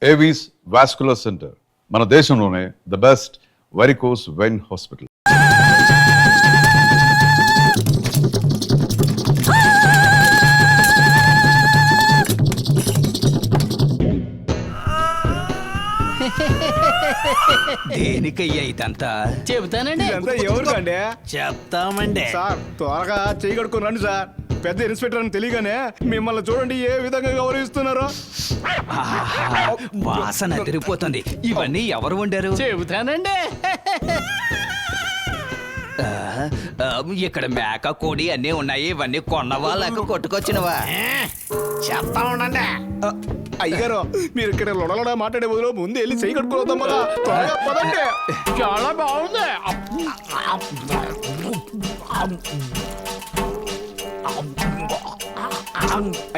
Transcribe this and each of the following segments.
Avis vascular centre మన దేశంలోనే the best varicose vein hospital. దేనికయ్యా ఇదంతా? చెబుతానండి. ఎవరికండి? చెప్తామండి సార్ త్వరగా చేయి కడుక్కుని రండి సార్. పెద్ద ఇన్స్పెక్టర్ అని తెలియగానే మిమ్మల్ని చూడండి ఏ విధంగా గౌరవిస్తున్నారో. వాసన అదిరిపోతుంది. ఇవన్నీ ఎవరు వండారు? చెబుతానండి. ఇక్కడ మేక కోడి అన్నీ ఉన్నాయి. ఇవన్నీ కొన్నవా లేక కొట్టుకొచ్చినవా? చెప్తా ఉండండి. అయ్యగారు మీరు ఇక్కడ లొడలొడ మాట్లాడే బదులు ముందు వెళ్ళి చేయి కడుక్కోవద్దాం కదా. త్వరగా పదండి. చాలా బాగుంది.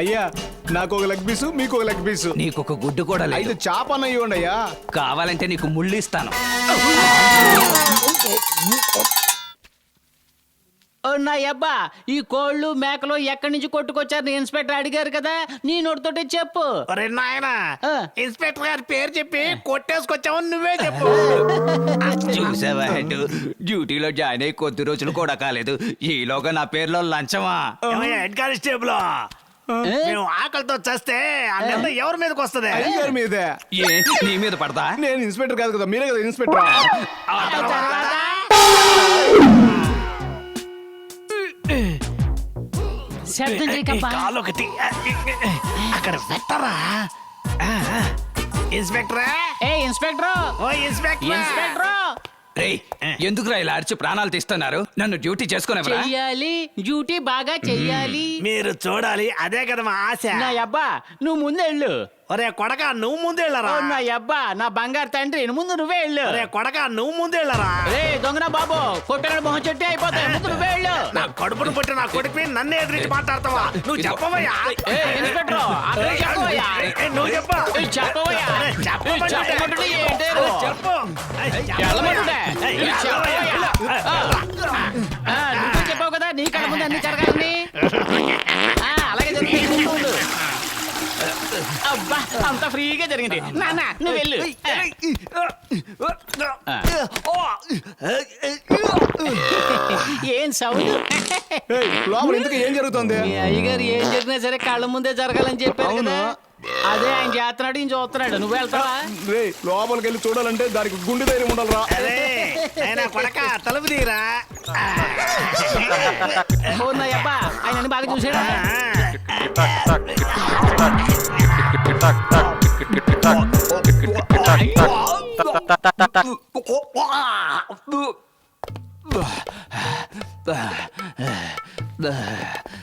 అయ్యా నాకు ఒక లెగ్ పీసు, మీకు ఒక లెగ్ పీసు. నీకు ఒక గుడ్డు కూడా లేదు. 5 చేపన్న ఇవ్వండి అయ్యా. కావాలంటే నీకు ముళ్ళు ఇస్తాను. నా అబ్బా, ఈ కోళ్ళు మేకలు ఎక్కడి నుంచి కొట్టుకొచ్చారు ఇన్స్పెక్టర్ అడిగారు కదా, నీ నోటితోటి చెప్పు. నాయనా, ఇన్స్పెక్టర్ గారి పేరు చెప్పి కొట్టేసుకొచ్చావు, నువ్వే చెప్పు. చూసావా హెడ్, డ్యూటీలో జాయిన్ అయ్యి కొద్ది రోజులు కూడా కాలేదు, ఈలోగా నా పేరులో లంచమా? హెడ్ కానిస్టేబుల్, మేము ఆకలితో చస్తే అన్నంతా ఎవరి మీదకి వస్తుంది? అయ్యగారి మీదే. ఏ నీ మీద పడతా? నేను ఇన్స్పెక్టర్ కాదు కదా, మీరే కదా ఇన్స్పెక్టర్. శబ్దం చేయకబ్బా. కాలు ఒకటి అక్కడ పెట్టరా. ఇన్స్పెక్టర్, ఏ ఇన్స్పెక్టర్, ఓ ఇన్స్పెక్టర్, ఇన్స్పెక్టర్ రేయ్, ఎందుకురా ఇలా అరిచి ప్రాణాలు తీస్తున్నారు? నన్ను డ్యూటీ చేసుకునేవరా? చెయ్యాలి, డ్యూటీ బాగా చెయ్యాలి. మీరు చూడాలి, అదే కదా మా ఆశ. నా అబ్బా నువ్వు ముందు వెళ్ళు. ఒరే కొడక, నువ్వు ముందు వెళ్ళరా. నా అబ్బా నా బంగారు తండ్రి, ముందు నువ్వే వెళ్ళు. ఒరే కొడక, నువ్వు ముందు వెళ్ళరా. రే దొంగన బాబు, కొట్టడం మొహం చెట్టు అయిపోతాయి, ముందు నువ్వే వెళ్ళు. నా కడుపును పుట్టి నా కొడుకు నన్నే ఎదురించి మాట్లాడతావా? నువ్వు చెప్పవయ్యా. ఏ ఇన్స్పెక్టర్, అక్కడ చెప్పవయ్యా. నువ్వు చెప్పా. చెప్పవయ్యా. చెప్పమంటుంటే ఏంటి? చెప్పు. వెళ్ళమంటుంటే చెప్పవయ్యా. నువ్వే చెప్పావు కదా నీ కళ్ళ ముందు అన్ని జరగాలని. అలాగే జరిగింది. అబ్బా అంత ఫ్రీగా జరిగింది. నాన్న నువ్వు వెళ్ళు. ఏం సౌండ్? లోపల ఎందుకు ఏం జరుగుతుంది? మీ అయ్యగారు ఏం జరిగినా సరే కళ్ళ ముందే జరగాలని చెప్పారు కదా, అదే ఆయన చేస్తున్నాడు, ఈయన చూస్తున్నాడు. నువ్వు వెళ్తావా? రే లోపలికి వెళ్ళి చూడాలంటే దానికి గుండె ధైర్యం ఉండాలరా. అయినా కొడక తలుపు తీరా. అబ్బా ఆయన బాగా చూసాడా?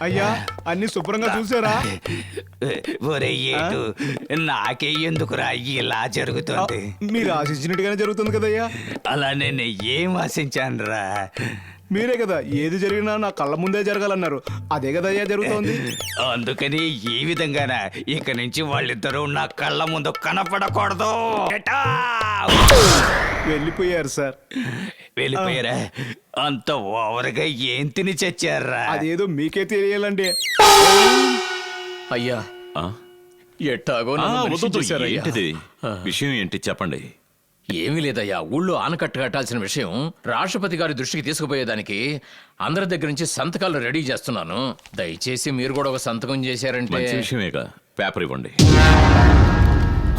అయ్యా అన్ని శుభ్రంగా చూసారా? ఒరే ఏటు, నాకే ఎందుకురా ఇలా జరుగుతుంది? మీరు ఆశించినట్టుగానే జరుగుతుంది కదయ్యా. అలా నేను ఏం ఆశించానురా? మీరే కదా ఏది జరిగినా నా కళ్ళ ముందే జరగాలన్నారు, అదే కదయ్యా జరుగుతోంది. అందుకని ఈ విధంగానా ఇక నుంచి వాళ్ళిద్దరూ నా కళ్ళ ముందు కనపడకూడదు. వెళ్ళిపోయారు సార్. వెళ్ళిపోయారా? అంత ఓవర్గా ఏం తిని చచ్చారా? అదేదో మీకే తెలియాలండి. అయ్యా ఎట్టాగో నన్ను మనిషి చేశారయ్యా. ఏంటిది విషయం? ఏంటి చెప్పండి. ఏమీ లేదయ్యా, ఊళ్ళో ఆనకట్ట కట్టాల్సిన విషయం రాష్ట్రపతి గారి దృష్టికి తీసుకుపోయేదానికి అందరి దగ్గర నుంచి సంతకాలు రెడీ చేస్తున్నాను. దయచేసి మీరు కూడా ఒక సంతకం చేశారంటే. మంచి విషయమేగా, పేపర్ ఇవ్వండి.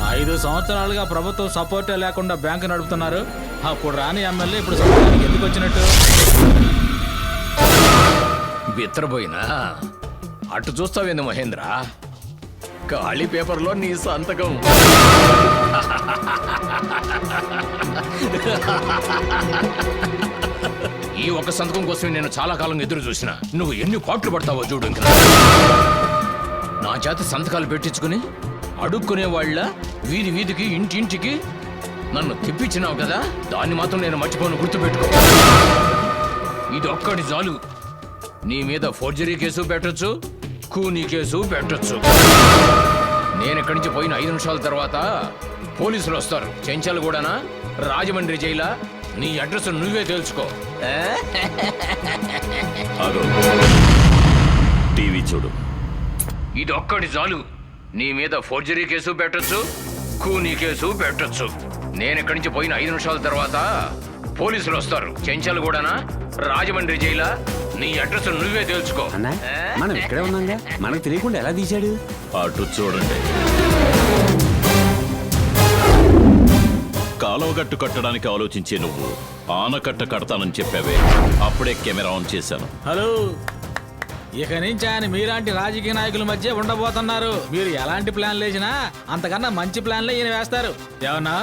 5 సంవత్సరాలుగా ప్రభుత్వం సపోర్టే లేకుండా బ్యాంకు నడుపుతున్నారు. అప్పుడు రాని ఎమ్మెల్యే ఇప్పుడు సంతకానికి ఎందుకు వచ్చినట్టు? బిత్రపోయినా అటు చూస్తావేంది మహేంద్ర? ఖాళీ పేపర్లో నీ సంతకం. ఈ ఒక్క సంతకం కోసం నేను చాలా కాలం ఎదురు చూసిన. నువ్వు ఎన్ని పాటలు పడతావో చూడు. నా చేత సంతకాలు పెట్టించుకుని అడుక్కునే వాళ్ళ వీధి వీధికి ఇంటింటికి నన్ను తిప్పించినావు కదా, దాన్ని మాత్రం నేను మర్చిపోను, గుర్తుపెట్టుకో. ఇది ఒక్కటి చాలు. నీ మీద ఫోర్జరీ కేసు పెట్టొచ్చు, కూనీ కేసు పెట్టొచ్చు. నేను ఇక్కడి నుంచి పోయిన 5 నిమిషాల తర్వాత పోలీసులు వస్తారు. చెంచాలు కూడానా, రాజమండ్రి జైలా, నీ అడ్రస్ నువ్వే తెలుసుకో. టీవీ చూడు. ఇది ఒక్కటి చాలు. నీ మీద ఫోర్జరీ కేసు పెట్టొచ్చు, కూనీ కేసు పెట్టొచ్చు. నేను ఇక్కడి నుంచి పోయిన 5 నిమిషాల తర్వాత పోలీసులు వస్తారు. చెంచాలు కూడానా రాజమండ్రి జైలా. నీ అడ్రస్ నువ్వే తెలుసుకో. అన్నా మనం ఇక్కడే ఉన్నాంగా, మనకు తెలియకుండా ఎలా తీశాడు? అటు చూడండి. కాలువగట్టు కట్టడానికి ఆలోచించే నువ్వు ఆనకట్ట కడతానని చెప్పావే, అప్పుడే కెమెరా ఆన్ చేశాను. హలో, ఇక నుంచి ఆయన మీలాంటి రాజకీయ నాయకుల మధ్య ఉండబోతున్నారు. మీరు ఎలాంటి ప్లాన్లు వేసినా అంతకన్నా మంచి ప్లాన్లే ఈయన వేస్తారు. ఏమన్నా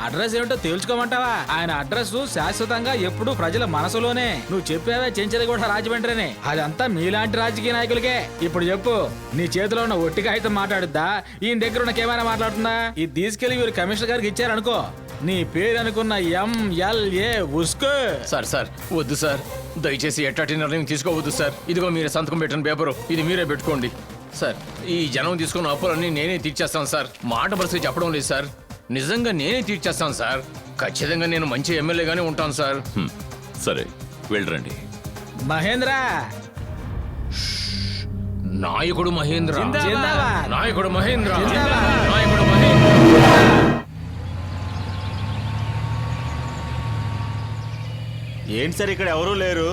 అడ్రస్ ఏమిటో తేల్చుకోమంటావా? ఆయన అడ్రస్ శాశ్వతంగా ఎప్పుడూ ప్రజల మనసులోనే. నువ్వు చెప్పావే చెంచరి కూడా రాజమండ్రిని, అదంతా మీలాంటి రాజకీయ నాయకులకే. ఇప్పుడు చెప్పు, నీ చేతిలో ఉన్న ఒట్టి కాగితం మాట్లాడుద్దా, ఈయన దగ్గర ఉన్న కెమెరా మాట్లాడుతుందా? ఇది తీసుకెళ్లి వీరు కమిషనర్ గారికి ఇచ్చారనుకో, నీ పేరు అనుకున్న MLA ఉస్కో. సార్ సార్ వద్దు సార్, దయచేసి ఎట్లాంటి నిర్ణయం తీసుకోవద్దు సార్. ఇదిగో మీరు సంతకం పెట్టిన పేపరు, ఇది మీరే పెట్టుకోండి సార్. ఈ జనం తీసుకున్న అప్పులన్నీ నేనే తీర్చేస్తాను సార్. మాట పరిస్థితి చెప్పడం లేదు సార్, నిజంగా నేనే తీర్చేస్తాను సార్. ఖచ్చితంగా నేను మంచి ఎమ్మెల్యేగానే ఉంటాను సార్. సరే వెళ్ళరండి. మహేంద్ర, నాయకుడు మహేంద్ర, జిందాబాద్. నాయకుడు మహేంద్ర, జిందాబాద్. నాయకుడు మహేంద్ర. ఏంటి సార్ ఇక్కడ ఎవరూ లేరు?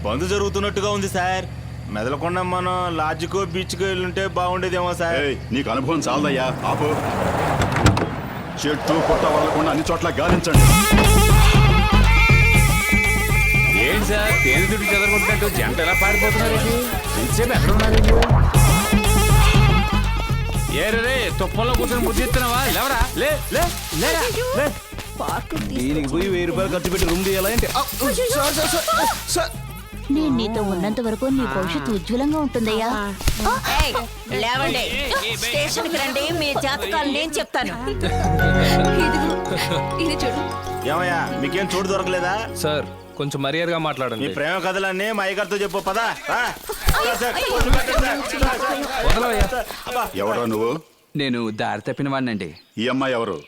బంద్ జరుగుతున్నట్టుగా ఉంది సార్. మెదలకుండా మనం లాడ్జ్కో బీచ్కో వెళ్ళుంటే బాగుండేదేమో సార్. నీకు అనుభవం చాలదయ్యా, ఆపు. చెట్టు పుట్ట వదలకుండా అన్ని చోట్ల గాలించండి. ఏంటి సార్ తేనె దుడ్డు చెదరగొట్టినట్టు జంట ఎలా పారిపోతున్నారు? ఇంతసేపు ఎక్కడ ఉన్నారు? ఏరే తుప్పల్లో కూర్చొని ముద్దిస్తున్నావా? లేవరా, లే లే లేరా, లే. దీనికి పోయి 1000 రూపాయలు ఖర్చు పెట్టి రూమ్ తీయాలంటే నేను నీతో ఉన్నంత వరకు నీ భవిష్యత్తు ఉజ్వలంగా ఉంటుందయ్యా. లేవండి, స్టేషన్ కి రండి, మీ జాతకాలు నేను చెప్తాను. ఇది చూడు. ఏమయ్యా మీకేం చోటు దొరకలేదా? సార్ కొంచెం మర్యాదగా మీ మాట్లాడండి. ప్రేమ కథలన్నీ మా అయ్యగారితో చెప్పు పదా. ఎవరో నువ్వు? నేను దారి తప్పిన వాడినండి. ఈ అమ్మాయి ఎవరు?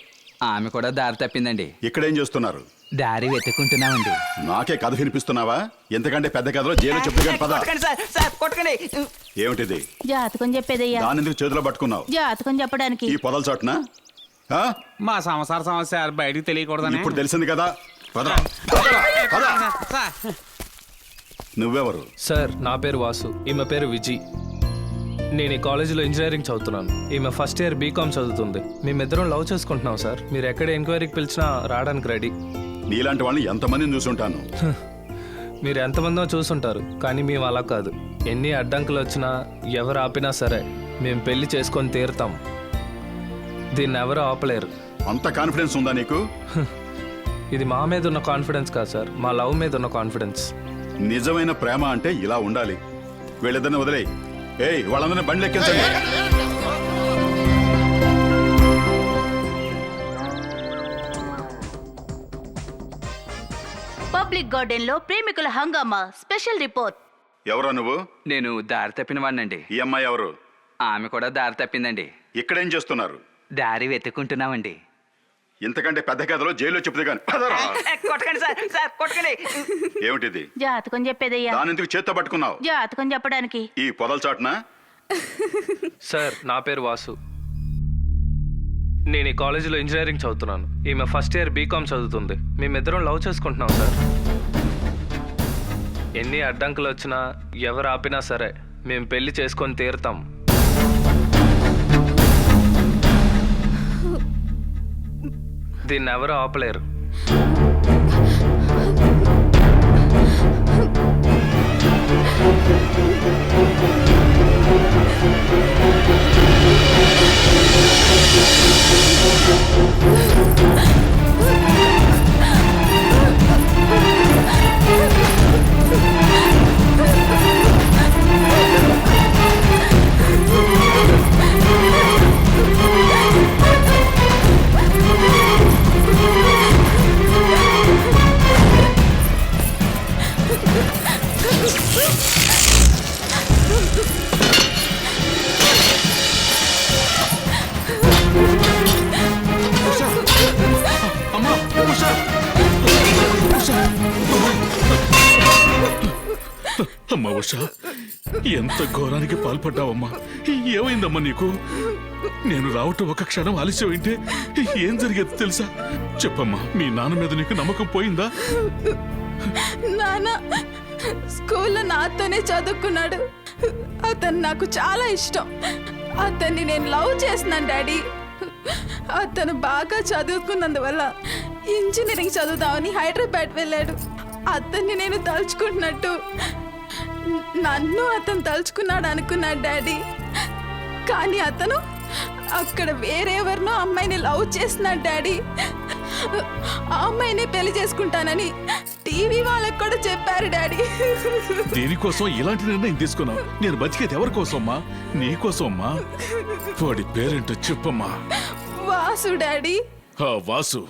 ఆమె కూడా దారి తప్పిందండి. ఇక్కడేం చేస్తున్నారు? దారి వెతుక్కుంటున్నామండి. నాకే కథ వినిపిస్తున్నావా? ఎంతకంటే పెద్ద కథలో జైలు చెప్తే పద. ఏమిటిది? జాతకం చెప్పేదయ్యా. దాని ఎందుకు చేతిలో పట్టుకున్నావు? జాతకం చెప్పడానికి. ఈ పొదల చాటున మా సంసార సమస్య బయటికి తెలియకూడదని. ఇప్పుడు తెలిసింది కదా, పదరా, పదరా, పద. నువ్వెవరు? సార్ నా పేరు వాసు, ఈమె పేరు విజి. నేను ఈ కాలేజీలో ఇంజనీరింగ్ చదువుతున్నాను. ఈమె ఫస్ట్ ఇయర్ బీకామ్ చదువుతుంది. మేమిద్దరం లవ్ చేసుకుంటున్నాం సార్. మీరు ఎక్కడ ఎంక్వైరీకి పిలిచినా రావడానికి రెడీ. నీలాంటి వాళ్ళని ఎంతమందిని చూసుంటాను. మీరు ఎంతమందో చూసుంటారు, కానీ మేము అలా కాదు. ఎన్ని అడ్డంకులు వచ్చినా ఎవరు ఆపినా సరే మేము పెళ్లి చేసుకొని తీరుతాం. దీన్ని ఎవరు ఆపలేరు. అంత కాన్ఫిడెన్స్ ఉందా నీకు? ఇది మా మీద ఉన్న కాన్ఫిడెన్స్ కాదు సార్, మా లవ్ మీద ఉన్న కాన్ఫిడెన్స్. నిజమైన ప్రేమ అంటే ఇలా ఉండాలి. వీళ్ళిద్దరిని వదిలేయి. ఏయ్, వాళ్ళందరినీ బండ్లు ఎక్కించండి. పబ్లిక్ గార్డెన్ లో ప్రేమికుల హంగామా స్పెషల్ రిపోర్ట్. ఎవరో నువ్వు? నేను దారి తప్పిన వాడినండి. ఈ అమ్మాయి ఎవరు? ఆమె కూడా దారి తప్పిందండి. ఇక్కడేం చేస్తున్నారు? దారి వెతుక్కుంటున్నామండి. ఇంతకంటే పెద్ద కథలో జైల్లో చెప్తే కానీ కొట్టకండి సార్, సార్ కొట్టకండి. ఏమిటిది? జాతకం చెప్పేదయ్యా. దాని ఎందుకు చేత్తో పట్టుకున్నావు? జాతకం చెప్పడానికి. ఈ పొదల చాటున. సార్ నా పేరు వాసు, నేను ఈ కాలేజీలో ఇంజనీరింగ్ చదువుతున్నాను. ఈమె ఫస్ట్ ఇయర్ బీకామ్ చదువుతుంది. మేమిద్దరం లవ్ చేసుకుంటున్నాం సార్. ఎన్ని అడ్డంకులు వచ్చినా ఎవరు ఆపినా సరే మేము పెళ్లి చేసుకొని తీరుతాం. దీన్ని ఎవరు ఆపలేరు. అమ్మా ఉషా, ఎంత ఘోరానికి పాల్పడ్డావమ్మా? ఏమైందమ్మా నీకు? నేను రావటం ఒక క్షణం ఆలస్యమైంటే ఏం జరిగేది తెలుసా? చెప్పమ్మా, మీ నాన్న మీద నీకు నమ్మకం పోయిందా? నాన్న స్కూల్లో నాతోనే చదువుకున్నాడు. అతను నాకు చాలా ఇష్టం. అతన్ని నేను లవ్ చేస్తున్నాను డాడీ. అతను బాగా చదువుకున్నందువల్ల ఇంజనీరింగ్ చదువుదామని హైదరాబాద్ వెళ్ళాడు. అతన్ని నేను తలుచుకుంటున్నట్టు నన్ను అతను తలుచుకున్నాడు అనుకున్నాడు డాడీ. కానీ అతను అక్కడ వేరెవరినో అమ్మాయిని లవ్ చేస్తున్నాడు డాడీ. ఆ అమ్మాయిని పెళ్లి చేసుకుంటానని టీవీ వాళ్ళకు కూడా చెప్పారు డాడీ. దీనికోసం ఇలాంటి నిర్ణయం తీసుకున్నావు? నేను బతికేది ఎవరి కోసమ్మా? నీ కోసమ్మా. వాడి పేరేంటో చెప్పమ్మా. వాసు డాడీ. ఆ వాసు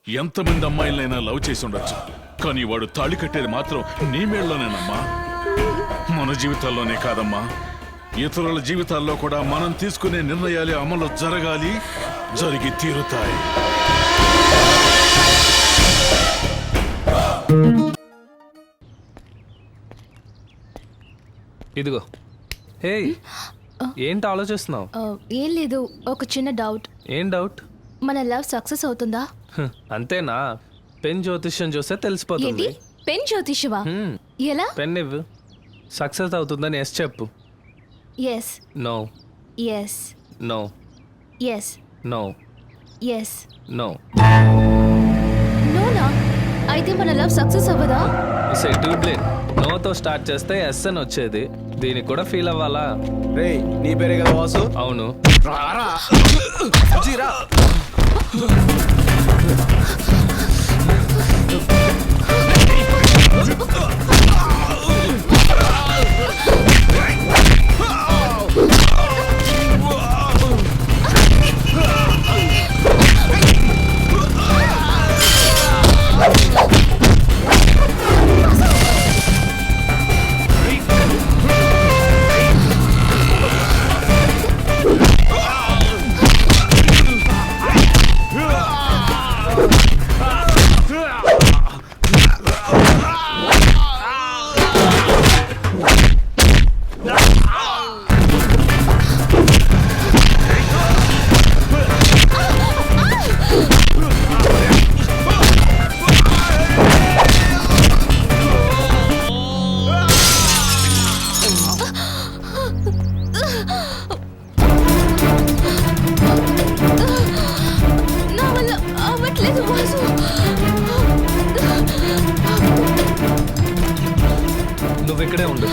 ఎంతమంది అమ్మాయిలైనా లవ్ చేసి ఉండొచ్చు, కానీ వాడు తాళి కట్టేది మాత్రం నీ మేళ్ళలోనేనమ్మా. మన జీవితాల్లోనే కాదమ్మా, ఇతరుల జీవితాల్లో కూడా మనం తీసుకునే నిర్ణయాలు అమలు జరగాలి, జరిగి తీరుతాయి. ఇదిగో. హే, ఏంటి ఆలోచిస్తున్నావు? ఏం లేదు, ఒక చిన్న డౌట్. ఏం డౌట్? మన లవ్ సక్సెస్ అవుతుందా? అంతేనా? పెన్ జ్యోతిష్యం చూస్తే తెలిసిపోతుంది. పెన్ జ్యోతిషవా? ఎలా? పెన్ ఇవ్వు. సక్సెస్ అవుతుందని ఎస్ చెప్పు. Yes. No. Yes. No. Yes. No. Yes. No. నోనా? అయితే మన లవ్ సక్సెస్ అవ్వదా? సే ట్యూబ్లెట్. నోతో స్టార్ట్ చేస్తే ఎస్ అని వచ్చేది. దీనికి కూడా ఫీల్ అవ్వాలా? రే, నీ పేరే కదా వాసు? అవును. రారా. జీరా. నా వల్ల అవ్వట్లేదు వాసు. నువ్వు ఇక్కడే ఉండు.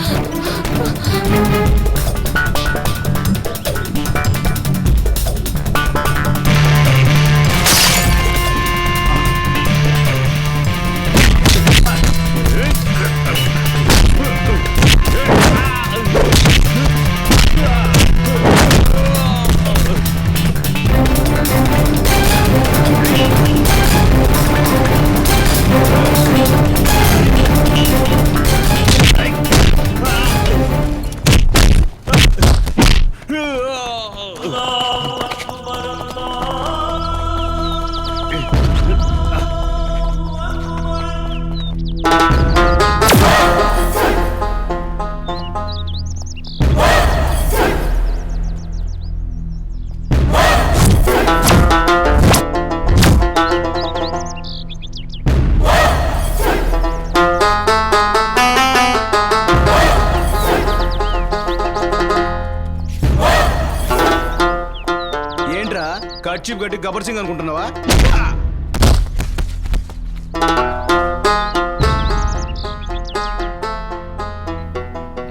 కర్చీఫ్ గట్టి గబ్బర్ సింగ్ అనుకుంటున్నావా?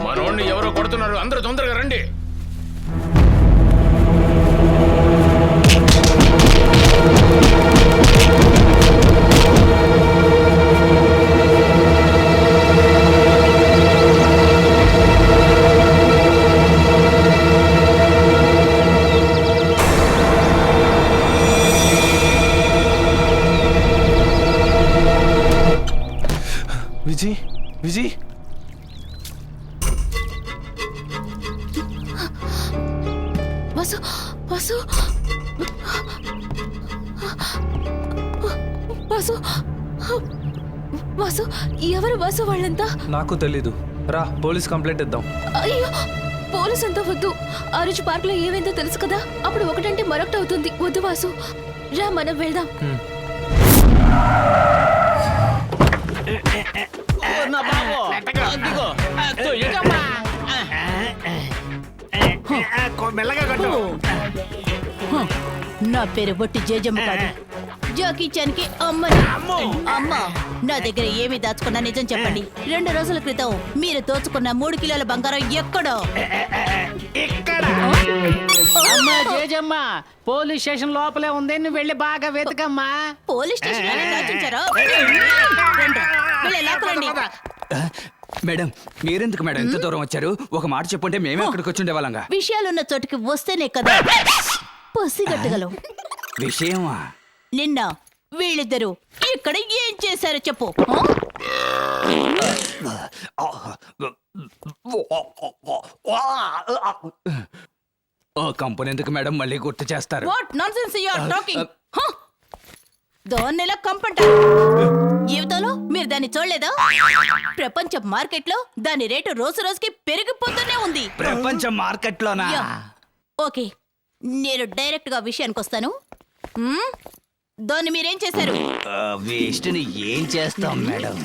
మనోడిని ఎవరో కొడుతున్నారు, అందరూ తొందరగా రండి. విజయ్, విజయ్, వాసు, వాసు, వాసు, వాసు, ఎవరు వాసు వాళ్ళంతా? నాకు తెలీదు. రా, పోలీస్ కంప్లైంట్ ఇద్దాం. అయ్యో, పోలీస్ అంతా వద్దు. ఆ రోజు పార్క్ లో ఏమైందో తెలుసు కదా, అప్పుడు ఒకటంటే మరొకటి అవుతుంది. వద్దు వాసు, రా మనం వెళ్దాం. మెల్లగా కట్టు. నా పేరు బొట్టి జేజమ్మ కాదు, జాకీ చాన్ కి అమ్మని. అమ్మ, నా దగ్గర ఏమి దాచుకున్నా నిజం చెప్పండి. 2 రోజుల క్రితం మీరు దోచుకున్న 3 కిలోల బంగారం ఎక్కడో? ఇక్కడ అమ్మా జేజమ్మ, పోలీస్ స్టేషన్ లోపలే ఉంది, నువ్వు వెళ్ళి బాగా వెతకమ్మా. పోలీస్ స్టేషన్ లోనే దాచుంచారా? వెళ్ళి లాక్కురండి. మేడం మీరెందుకు మేడం ఎంత దూరం వచ్చారు? ఒక మాట చెప్పుంటే మేమే అక్కడికి వచ్చి ఉండేవాళ్ళంగా. విషయాలున్న చోటుకి వస్తేనే కదా పసిగట్టగలం. విషయమా? నిన్న వీళ్ళిద్దరూ ఇక్కడ ఏం చేశారో చెప్పు. ఓ కంపెనీ ఎందుకు మేడం మళ్ళీ గుర్తు చేస్తారు? What nonsense you are talking? దాన్నెలా కంపంటారు? జీవితంలో మీరు దాన్ని చూడలేదా? ప్రపంచ మార్కెట్ లో దాని రేటు రోజు రోజుకి పెరిగిపోతూనే ఉంది. ప్రపంచ మార్కెట్ లోనా? ఓకే, నేను డైరెక్ట్ గా విషయానికి వస్తాను. దాన్ని మీరేం చేశారు? వేస్ట్ ని ఏం చేస్తాం మేడం?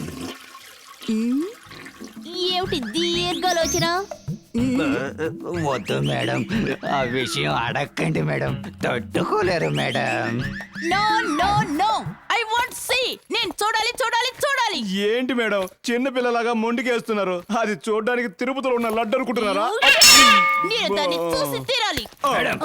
ఏమిటి దీర్ఘాలోచన? వద్దు మేడం, ఆ విషయం అడగండి మేడం, తట్టుకోలేరు madam. No no no, I want see. నేను చూడాలి చూడాలి చూడాలి. ఏంటి మేడం చిన్న పిల్లలాగా మొండికేస్తున్నారు? అది చూడడానికి తిరుపతిలో ఉన్న లడ్డు అనుకుంటున్నారా? నేను దాన్ని చూసి తీరాలి. మేడం,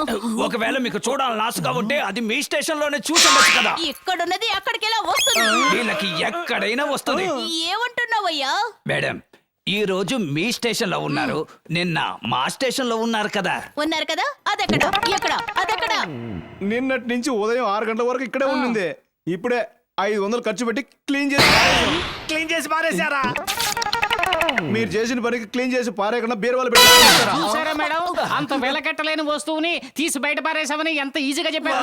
ఒకవేళ మీకు చూడాలని ఆశగా ఉంటే అది మీ స్టేషన్ లోనే చూసుండొచ్చు కదా. ఇక్కడున్నది అక్కడికెలా వస్తుంది? వీళ్ళకి ఎక్కడైనా వస్తుంది. ఏమంటున్నావయ్యా? మేడం, ఈ రోజు మీ స్టేషన్ లో ఉన్నారు, నిన్న మా స్టేషన్ లో ఉన్నారు కదా. ఉన్నారు కదా, అదెక్కడ ఎక్కడ అదెక్కడ? నిన్నటి నుంచి ఉదయం 6 గంటల వరకు ఇక్కడే ఉండింది. ఇప్పుడే 500 ఖర్చు పెట్టి క్లీన్ చేసి పారేశారా? మీరు చేసిన పనికి క్లీన్ చేసి పారేయకుండా బీరువాలు పెట్టారా? చూసారా మేడం, అంత వెలకట్టలేని వస్తువుని తీసి బయట పారేసామని ఎంత ఈజీగా చెప్పారు.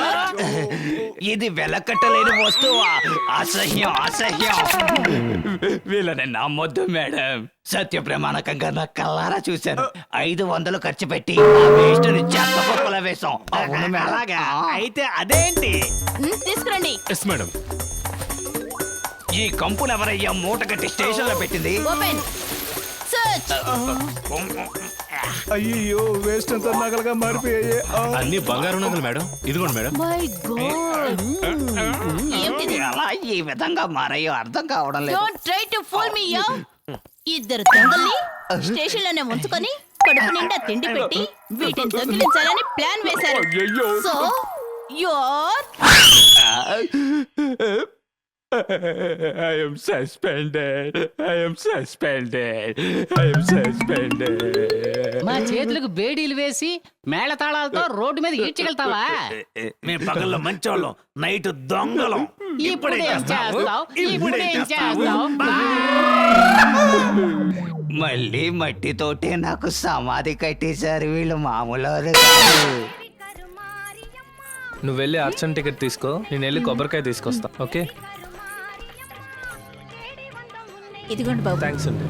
ఇది వెలకట్టలేని వస్తువా? అసహ్యం అసహ్యం. వీళ్ళని నమ్మొద్దు మేడం, సత్య ప్రమాణకంగా నా కల్లారా చూశాను. 500 ఖర్చు పెట్టి ఆ వేస్ట్ ని చెత్త కుప్పల వేశాం. అవును మేడం. అలాగా అయితే అదేంటి? తీసుకురండి. Yes madam. ఈ కంపును ఎవరయ్యా మూట కట్టి స్టేషన్ లో పెట్టింది? Open search. అయ్యో వేస్ట్ అంతా నగలుగా మారిపోయాయి. అన్ని బంగారు నగలు మేడం. ఇదిగోండి మేడం. మై గాడ్, ఏంటిది? ఎలా ఈ విధంగా మారయ్యో అర్థం కావడం లేదు. Don't try to fool me yeah. ఇద్దరు దొంగల్ని స్టేషన్ లోనే ఉంచుకొని కడుపు నిండా తిండి పెట్టి వీటిని దొంగిలించాలని ప్లాన్ వేశారు. So you are I am suspended. I am suspended. I am suspended. మా చేతులకు బేడీలు వేసి మేళతాళాలతో రోడ్డు మీద ఈడ్చికెళ్తావా? మేము పగల్లో మంచోళ్ళం, నైట్ దొంగలం. ఇప్పుడేం చేస్తావు? ఇప్పుడేం చేస్తావు? మళ్ళీ మట్టితోటే నాకు సమాధి కట్టేశారు వీళ్ళు, మామూలు కాదు. నువ్వు వెళ్ళి అర్చన టికెట్ తీసుకో, నేను వెళ్ళి కొబ్బరికాయ తీసుకొస్తా. ఓకే, ఇదిగోండి బాబు. థ్యాంక్స్ అండి.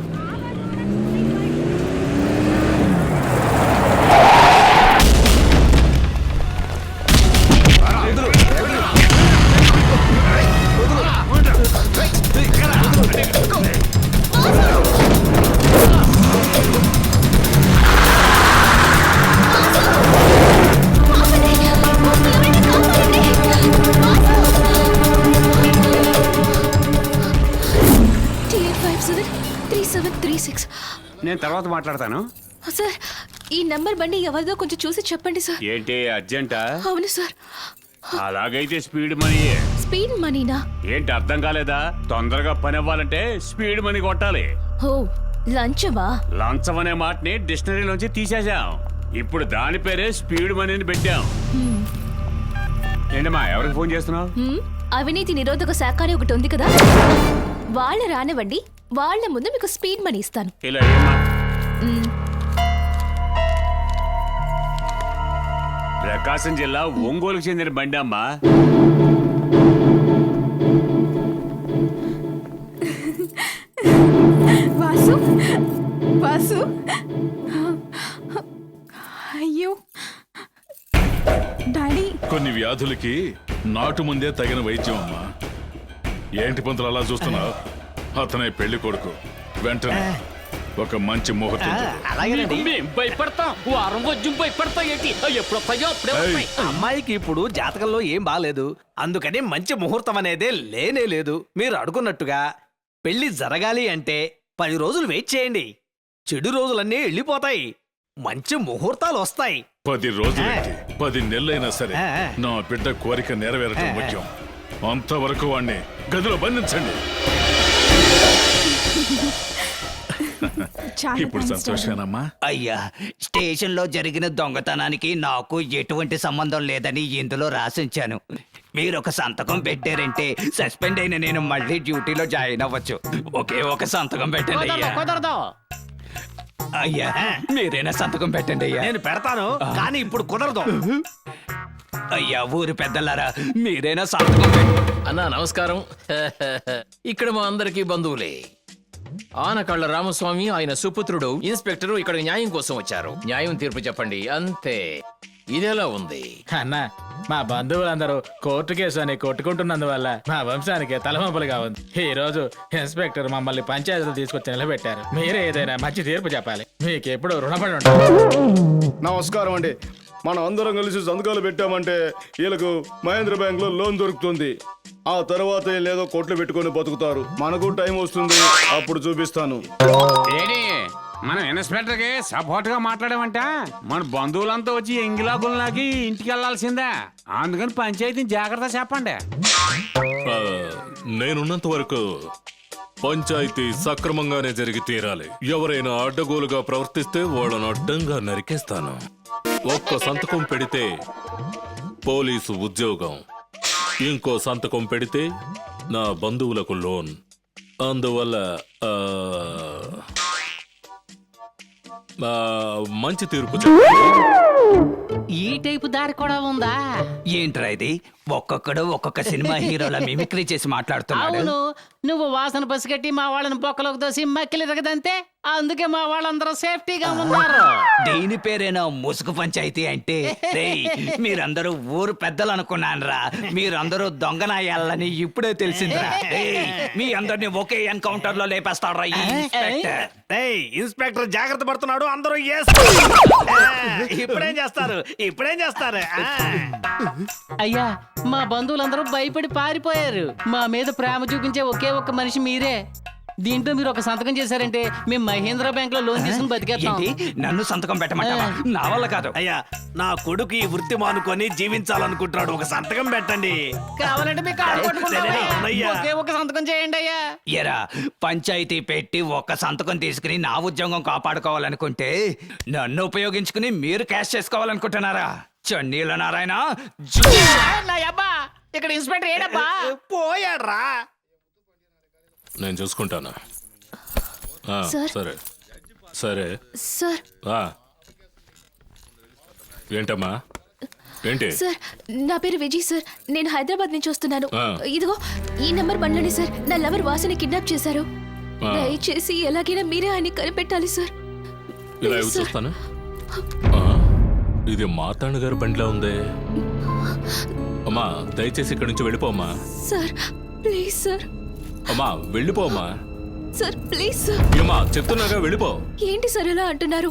నేను తర్వాత మాట్లాడతాను. సార్, ఈ నంబర్ బండి ఎవరిదో కొంచెం చూసి చెప్పండి సార్. ఏంటి అర్జెంటా? అవును సార్. అలాగైతే స్పీడ్ మనీ. స్పీడ్ మనీనా? ఏంటి అర్థం కాలేదా? తొందరగా పని అవ్వాలంటే స్పీడ్ మనీ కొట్టాలి. ఓ, లంచమా? లంచం అనే మాటని డిక్షనరీలోంచి తీసేశాం. ఇప్పుడు దాని పేరే స్పీడ్ మనీని పెట్టాం. ఏంటమ్మా ఎవరికి ఫోన్ చేస్తున్నావు? అవినీతి నిరోధక శాఖ అని ఒకటి ఉంది కదా, వాళ్ళ రానివ్వండి, వాళ్ళ ముందు మీకు స్పీడ్ మనీ ఇస్తాను. ఇలా ఏమా? ప్రకాశం జిల్లా ఒంగోలుకు చెందిన బండి అమ్మా. వాసు, వాసు, దీనికి నాటు ముందే తగిన వైద్యం అమ్మా. ఏంటి పంతులు అలా చూస్తున్నావు? అతనే పెళ్లి కొడుకు. వెంటనే ఒక మంచి ముహూర్తం చూడు. అలాగేనండి. మేం భయపడతాం వారం వజ్జం భయపడతాం ఏంటి ఎప్పుడు వస్తాయో అప్పుడే వస్తాయి. అమ్మాయికి ఇప్పుడు జాతకంలో ఏం బాలేదు, అందుకని మంచి ముహూర్తం అనేదే లేనే లేదు. మీరు అడుగున్నట్టుగా పెళ్లి జరగాలి అంటే 10 రోజులు వెయిట్ చేయండి. చెడు రోజులన్నీ వెళ్ళిపోతాయి, మంచి ముహూర్తాలు వస్తాయి. 10 రోజులైతే 10 నెలలైనా సరే నా బిడ్డ కోరిక నెరవేరటం ముఖ్యం. అంతవరకు వాణ్ణి గదిలో బంధించండి. ఇప్పుడు సంతోషమేనమ్మా? అయ్యా, స్టేషన్ లో జరిగిన దొంగతనానికి నాకు ఎటువంటి సంబంధం లేదని ఇందులో రాసించాను. మీరు ఒక సంతకం పెట్టారంటే సస్పెండ్ అయిన నేను మళ్ళీ డ్యూటీలో జాయిన్ అవ్వచ్చు. ఒకే ఒక సంతకం పెట్టండి అయ్యా. కుదరదు. అయ్యా, మీరైనా సంతకం పెట్టండి అయ్యా. నేను పెడతాను, కానీ ఇప్పుడు కుదరదు. అయ్యా, ఊరి పెద్దలారా మీరైనా సంతకం పెట్టండి. అన్నా నమస్కారం. ఇక్కడ మా అందరికీ బంధువులే. ఆనకళ్ళ రామస్వామి, ఆయన సుపుత్రుడు ఇన్స్పెక్టరు ఇక్కడ న్యాయం కోసం వచ్చారు. న్యాయం తీర్పు చెప్పండి అంతే. ఇదెలా ఉంది? అన్న, మా బంధువులందరూ కోర్టు కేసు అని కొట్టుకుంటున్నందువల్ల మా వంశానికి తలవంపులుగా ఉంది. ఈ రోజు ఇన్స్పెక్టర్ మమ్మల్ని పంచాయతీలు తీసుకొచ్చి నిలబెట్టారు. మీరే ఏదైనా మంచి తీర్పు చెప్పాలి. మీకు ఎప్పుడు రుణపడి ఉంటారు. నమస్కారం అండి. మనం అందరం కలిసి సంతకాలు పెట్టామంటే వీళ్ళకు మహేంద్ర బ్యాంక్ లో లోన్ దొరుకుతుంది. ఆ తర్వాత లేదో కొట్లు పెట్టుకొని బతుకుతారు. మనకు టైం వస్తుంది, అప్పుడు చూపిస్తాను. మనం ఇన్స్పెక్టర్ కి సపోర్ట్ గా మాట్లాడామంట మన బంధువులంతా వచ్చి ఎంగిలాగుల్లాకి ఇంటికి వెళ్లాల్సిందే. అందుకని పంచాయతీని జాగ్రత్త చెప్పండి. నేనున్నంత వరకు పంచాయతీ సక్రమంగానే జరిగి తీరాలి. ఎవరైనా అడ్డగోలుగా ప్రవర్తిస్తే వాళ్ళను అడ్డంగా నరికేస్తాను. ఒక్క సంతకం పెడితే పోలీసు ఉద్యోగం, ఇంకో సంతకం పెడితే నా బంధువులకు లోన్. అందువల్ల మంచి తీర్పు ఈ టైపు దారి కూడా ఉందా? ఏంట్రా ఇది? ఒక్కొక్కడు ఒక్కొక్క సినిమా హీరోల మిమిక్రీ చేసి మాట్లాడుతున్నాడు. అవును, నువ్వు వాసన పసిగట్టి మా వాళ్ళని బొక్కలోకి దోసి మక్కిలి రగదంతే, అందుకే మా వాళ్ళందరూ సేఫ్టీగా ఉన్నారు. దీని పేరేనా ముసుగు పంచాయతీ అంటే? రేయ్, మీరందరూ ఊరు పెద్దలు అనుకున్నానురా. మీరందరూ దొంగనాయాలని ఇప్పుడే తెలిసిందిరా. రేయ్, మీ అందరినీ ఒకే ఎన్కౌంటర్ లో లేపేస్తాడ్రా ఈ ఇన్స్పెక్టర్. ఇన్స్పెక్టర్ జాగ్రత్త పడుతున్నాడు. అందరూ ఇప్పుడేం చేస్తారు? అయ్యా, మా బంధువులందరూ భయపడి పారిపోయారు. మా మీద ప్రేమ చూపించే ఒకే ఒక్క మనిషి మీరే. దీంట్లో మీరు ఒక సంతకం చేశారంటే మేము మహేంద్ర బ్యాంక్ లో లోన్ తీసుకుని బతికేస్తాం. నన్ను సంతకం పెట్టమంటావా? నా వల్ల కాదు. అయ్యా, నా కొడుకు ఈ వృత్తి మానుకొని జీవించాలనుకుంటున్నాడు. ఒక సంతకం పెట్టండి. కావాలంటే మీ కాళ్ళు పట్టుకుంటాం. ఒకే ఒక సంతకం చేయండి అయ్యా. ఎరా, పంచాయతీ పెట్టి ఒక్క సంతకం తీసుకుని నా ఉద్యోగం కాపాడుకోవాలనుకుంటే నన్ను ఉపయోగించుకుని మీరు క్యాష్ చేసుకోవాలనుకుంటున్నారా? చన్నీల నారాయణ, ఇక్కడ ఇన్స్పెక్టర్ ఏడబ్బా పోయాడ్రా. నేను చూసుకుంటాను. సార్. సరే సరే. సార్. ఏంటమ్మా? ఏంటి? సార్, నా పేరు విజయ్ సార్. నేను హైదరాబాద్ నుంచి వస్తున్నాను. ఇదిగో ఈ నెంబర్ బండ్లోనే సార్ నా లవర్ వాసని కిడ్నాప్ చేశారు. దయచేసి ఎలాగైనా మీరే ఆయన కనిపెట్టాలి సార్. ఇలా చూస్తాను. ఇది మార్తాండ గారి బండిలో ఉంది. అమ్మా, దయచేసి ఇక్కడి నుంచి వెళ్ళిపోమ్మా. Sir please sir. అమ్మా వెళ్ళిపోమ్మా. Sir please sir. ఏమ్మా చెప్తున్నాగా, వెళ్ళిపో. ఏంటి సార్ ఎలా అంటున్నారు?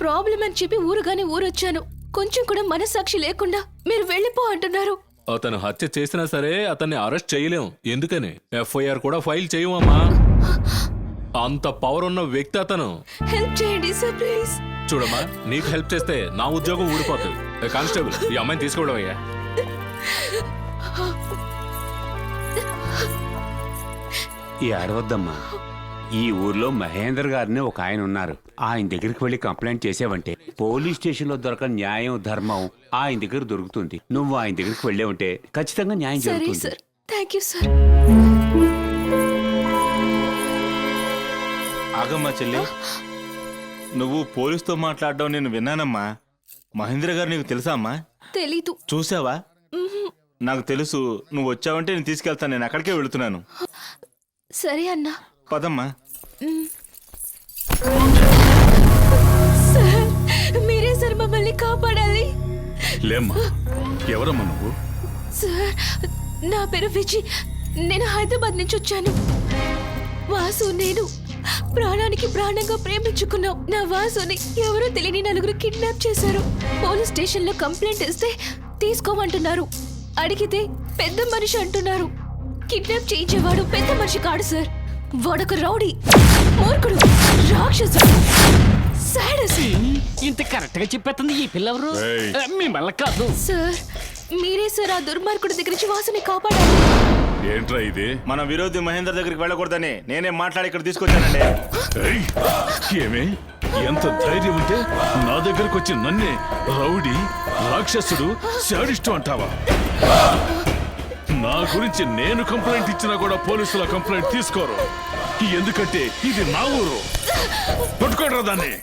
ప్రాబ్లం అని చెప్పి ఊరుగానే ఊరొచ్చాను. కొంచెం కూడా మనస్సాక్షి లేకుండా మీరు వెళ్ళిపో అంటున్నారు. అతను హత్య చేసినా సరే అతన్ని అరెస్ట్ చేయలేం. ఎందుకని ఎఫ్ఐఆర్ కూడా ఫైల్ చేయమమ్మా. అంత పవర్ ఉన్న వ్యక్తి అతను. హెల్ప్ చేయండి సార్ ప్లీజ్. చూడమ్మా, నీకు హెల్ప్ చేస్తే నా ఉద్యోగం ఊడిపోతుంది. కానిస్టేబుల్, ఈ అమ్మాయిని తీసుకోవడం అయ్యా. ఈ అడవద్దమ్మా. ఈ ఊర్లో మహేందర్ గారిని ఒక ఆయన ఉన్నారు. ఆయన దగ్గరికి వెళ్ళి కంప్లైంట్ చేసావంటే పోలీస్ స్టేషన్ లో దొరకని న్యాయం ధర్మం ఆయన దగ్గర దొరుకుతుంది. నువ్వు ఆయన దగ్గరికి వెళ్ళే ఉంటే ఖచ్చితంగా న్యాయం జరుగుతుంది. సరే సార్, థాంక్యూ సార్. ఆగమ్మా చెల్లి, నువ్వు పోలీసుతో మాట్లాడడం నేను విన్నానమ్మా. మహేంద్ర గారు నీకు తెలుసా అమ్మా? తెలీదు. చూసావా? నాకు తెలుసు. నువ్వు వచ్చావంటే నేను తీసుకెళ్తాను. నేను అక్కడికే వెళుతున్నాను. సరే అన్నా, పదమ్మా. సార్ మీరే సార్ మమ్మల్ని కాపాడాలి. లేమ్మా, ఎవరమ్మా నువ్వు? సార్ నా పేరు విజి. నేను హైదరాబాద్ నుంచి వచ్చాను. వాసు నేను ప్రాణానికి ప్రాణంగా ప్రేమించుకున్నాం. నా వాసుని ఎవరో తెలియని నలుగురు కిడ్నాప్ చేశారు. పోలీస్ స్టేషన్ లో కంప్లైంట్ ఇస్తే తీసుకోమంటున్నారు. అడిగితే పెద్ద మనిషి అంటున్నారు. కిడ్నాప్ చేయించేవాడు పెద్ద మనిషి కాడు సార్. వాడొక రౌడీ, మూర్ఖుడు, రాక్షసుడు, సాడస్. ఇంత కరెక్ట్ గా చెప్పేస్తుంది ఈ పిల్లవరు. మిమ్మల్ని కాదు సార్. మీరే సార్ ఆ దుర్మార్గుడి దగ్గర నుంచి వాసుని కాపాడాలి. ఏంట్రా ఇది? మన విరోధి మహేందర్ దగ్గరికి వెళ్ళకూడదని నేనే మాట్లాడి ఇక్కడ తీసుకొచ్చానండి. ఏయ్, ఏమే ఎంత ధైర్యం ఉంటే నా దగ్గరకు వచ్చి నన్నే రౌడీ, రాక్షసుడు, శాడిస్టు అంటావా? నా గురించి నేను కంప్లైంట్ ఇచ్చినా కూడా పోలీసుల కంప్లైంట్ తీసుకోరు. ఎందుకంటే ఇది నా ఊరు. పట్టుకోడరా దాన్ని.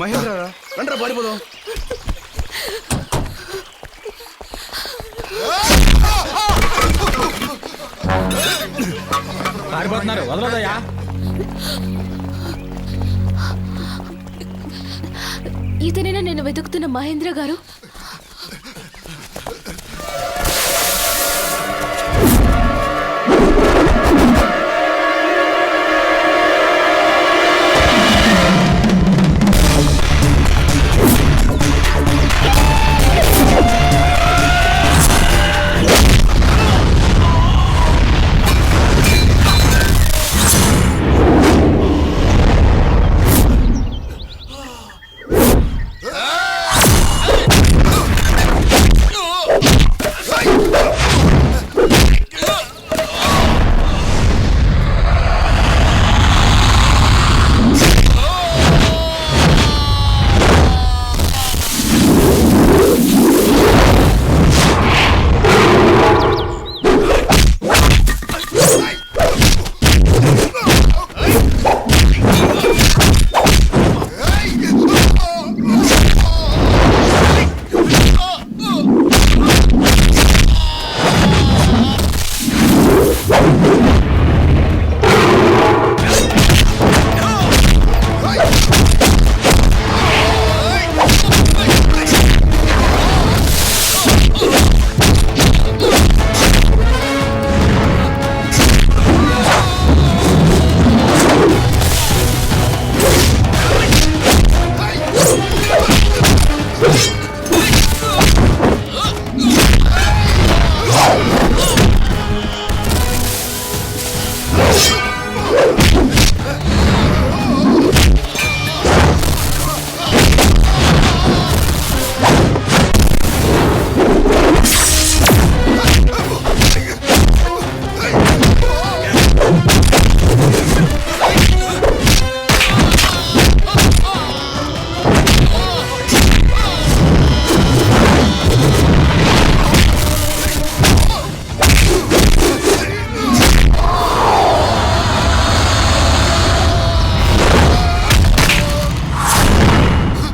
మహేంద్ర రండ్రా పారిపోదాం. పారిపోతున్నారు, వదలదయ్యా. ఇతనైనా నేను వెతుకుతున్న మహేంద్ర గారు?